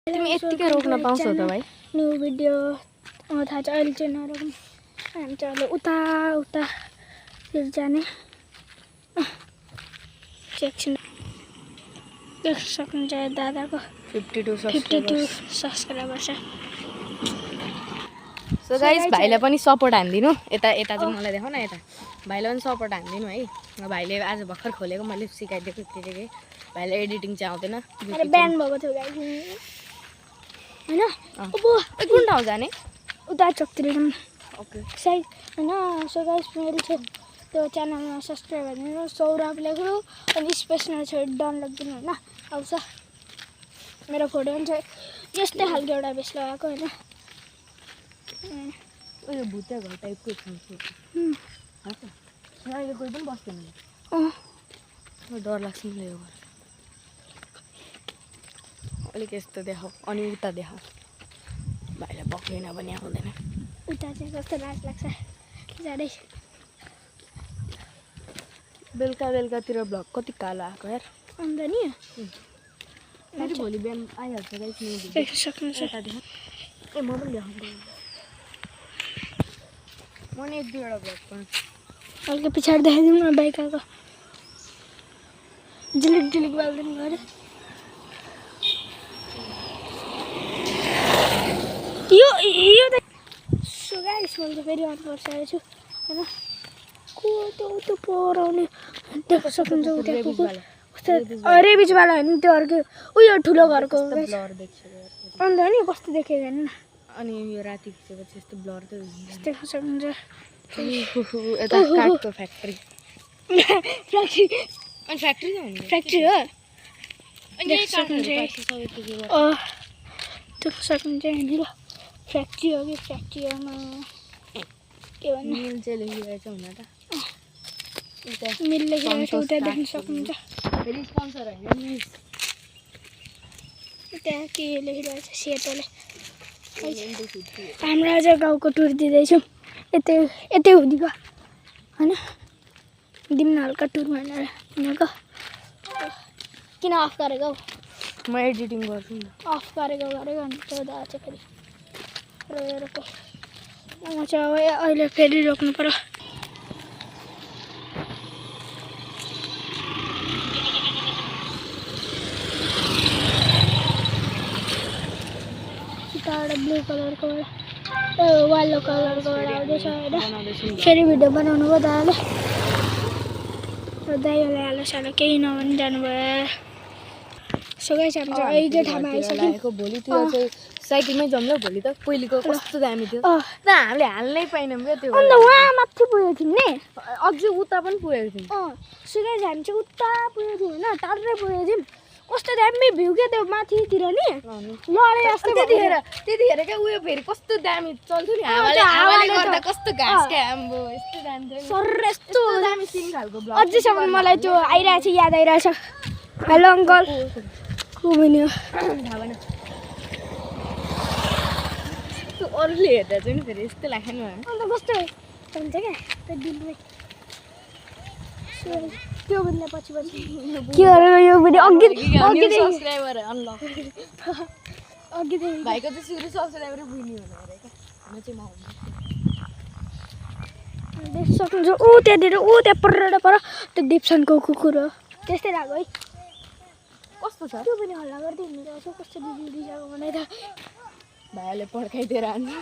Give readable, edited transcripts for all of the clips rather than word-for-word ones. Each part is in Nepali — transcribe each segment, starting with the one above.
तिमी यतिकै रोक्न पाउँछौ त भाइ न्यू भिडियो थाहा छ अहिले चाहिँ नरोकौँ हामी चाहिँ अहिले उता जाने सेक्सन देख्न सक्नुहुन्छ दादाको 52 सब्सक्राइबर छ सो गाइस भाइलाई पनि सपोर्ट हान्दिनु यता चाहिँ मलाई देखाउ न यता भाइलाई पनि सपोर्ट हान्दिनु है भाइले आज भर्खर खोलेको मैले सिकाइदिएको के भाइलाई एडिटिङ चाहिँ आउँदैन अरे ब्यान भएको थियो गाइस हैन अब कुन ठाउँ जाने उता चोकतिर जाउँ ओके साइड हैन सो गाइस मेरो चाहिँ त्यो च्यानलमा सब्स्क्राइब गरिदिनु सौरभ लेख्नु अनि स्पेसमा चाहिँ डन लेखिदिनु हैन आउँछ मेरो फोटो पनि छ यस्तै खालको एउटा बेस लगाएको हैन उयो भुतिया घर टाइपको छ अहिले कोही पनि बस्दैन डर लाग्छ नि यो घर अलिक यस्तो देखाऊ अनि उता देखाऊ भाइलाई पक्रिन पनि आउँदैन उता चाहिँ कस्तो लाज लाग्छ जाँदै बेलुकातिर ब्लग कति कालो आएको यार अन्त नि फेरि भोलि बिहान आइहाल्छ गाइस देख्न सक्नुहुन्छ ए म पनि देखाउँछु म नि एक दुईवटा ब्लग गर्छु हल्का पछाडि देखाइदिउँ न बाइक आएको झिलिक बाल्दैन गरे यो त सो गाइस मैले त फेरि अन गरिसकेको छु हैन को त्यो पराउने देख्न सक्नुहुन्छ उता कुकुर अरे बिचवाला होइन त्यो अर्को उयो ठुलो घरको ब्लर देखिसक्यो अन्त नि कस्तो देखेको हैन अनि यो राति खिचेपछि यस्तो ब्लर त देख्न सक्नुहुन्छ यता काठको फ्याक्ट्री अनि फ्याक्ट्री त हुन्छ फ्याक्ट्री हो अनि देख्न सक्नुहुन्छ यहाँनिर फ्याक्ट्री हो कि फ्याक्ट्रीमा के भन्नु मिल चाहिँ लेखिरहेछ हुन त मिल लेखिरहेको छ उता देख्न सक्नुहुन्छ फेरि स्पोन्सर होइन मिस त्यहाँ के लेखिरहेको छ सेतोले हाम्रो आज गाउँको टुर दिँदैछौँ यतै हुँदिको होइन दिउँ न हल्का टुर भनेर उनीहरूको किन अफ गरेको म एडिटिङ गर्छु नि अफ गरेको अनि त्यो दादा चाहिँ फेरि रोको म चाहिँ अब अहिले फेरि रोक्नु पर्यो उताबाट ब्लू कलरको वाइल्डो कलरको आउँदैछ होइन फेरि भिडियो बनाउनु भयो दादाले दाइले हालो केही नभनी जानुभयो सो गाइस हामी चाहिँ अहिले ठाउँमा आइसक्यौँ भोलितिर चाहिँ साइकलमै जाउँ ल भोलि त पहिलेको कस्तो दामी थियो त हामीले हाल्नै पाइनौँ क्या त्यो अन्त वहाँ माथि पुगेको थियौँ नि अझै उता पनि पुगेको थियौँ सो गाइस हामी चाहिँ उता पुगेको थियौँ होइन टाढै पुगेको थियौँ कस्तो दामी भ्यू क्या त्यो माथितिर नि लडे जस्तो त्यतिखेर क्या उयो फेरि कस्तो दामी चल्थ्यो नि हावाले गर्दा कस्तो घाँस क्या आम्बो यस्तो दामी थियो सर यस्तो दामी सिन खालको ब्लग अझैसम्म मलाई त्यो आइरहेछ याद आइरहेछ हेलो अङ्कल को भन्यो थाहा भएन अरूले हेर्दा चाहिँ फेरि यस्तो लाग्छ नि अन्त कस्तो हुन्छ क्या त्यो दिनमा त्यो भन्दा पछि के गरेर यो भिडियो सब्सक्राइबर अनलक अघिदेखि भाइको चाहिँ सुरु सब्सक्राइबर बुझ्ने हुनु अरे क्या म चाहिँ देख्न सक्नुहुन्छ त्यहाँनिर त्यहाँ पर त्यो डिप्सनको कुकुर हो त्यस्तै लाग्यो है कस्तो छ त्यो पनि हल्ला गर्दै हिँडिरहेको छ कस्तो दिदिसक्यो मलाई त भाइले पड्काइदिएर हान्नु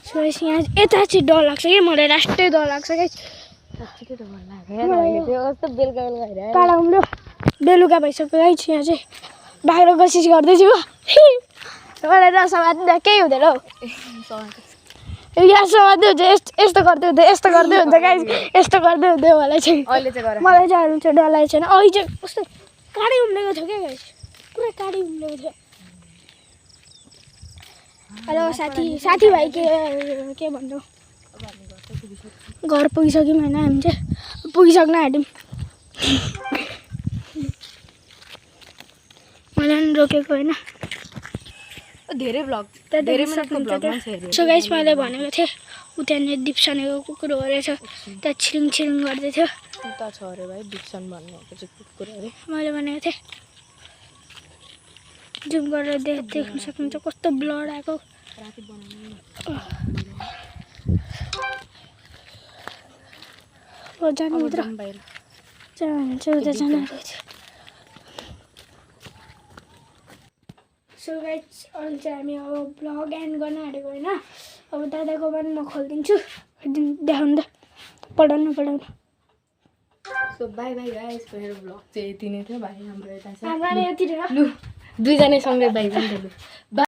सो यहाँ यता चाहिँ डर लाग्छ कि मलाई लास्टै डर लाग्छ कि साँच्चीकै डर लाग्यो कस्तो काला उम्ल्यो बेलुका भइसक्यो है यहाँ चाहिँ भाग्ने कोसिस गर्दैछु मलाई नसमात्नु केही हुँदैन हौ यहाँ समात्दै हुन्छ यस्तो गर्दै हुन्छ गाइस यस्तो गर्दै हुँदै मलाई चाहिँ अहिले चाहिँ मलाई चाहिँ डर लागेको छैन अहिले चाहिँ कस्तो काँडै उम्लेको थियो क्या गाइस पुरै काँडै उम्लेको थियो हेलो साथीभाइ के भन्नु घर पुगिसक्यौँ होइन हामी चाहिँ पुगिसक्न आँट्यौँ मलाई पनि रोकेको होइन धेरै भ्लग सो गाइस मैले भनेको थिएँ उ त्यहाँनिर दिप्सनेको कुकुर हो रहेछ त्यहाँ छिरिङ गर्दै थियो उता छ अरे भाइ दिप्सन भन्नेको चाहिँ कुकुर अरे मैले भनेको थिएँ जुम गरेर देख्न सक्नुहुन्छ कस्तो ब्लड आएको राति बनाउनु हो जानुहुन्छ बाहिर जानुहुन्छ उता जानुहुन्छ सो गाइस अहिले चाहिँ हामी अब ब्लग एन्ड गर्न आँटेको होइन अब दादाको पनि म खोलिदिन्छु देखाउनु त पढाउनु सो बाई बाई गाइस मेरो ब्लग चाहिँ यति नै थियो भाइ हाम्रो यता हाम्रो यति लु दुईजना सँगै बाई पनि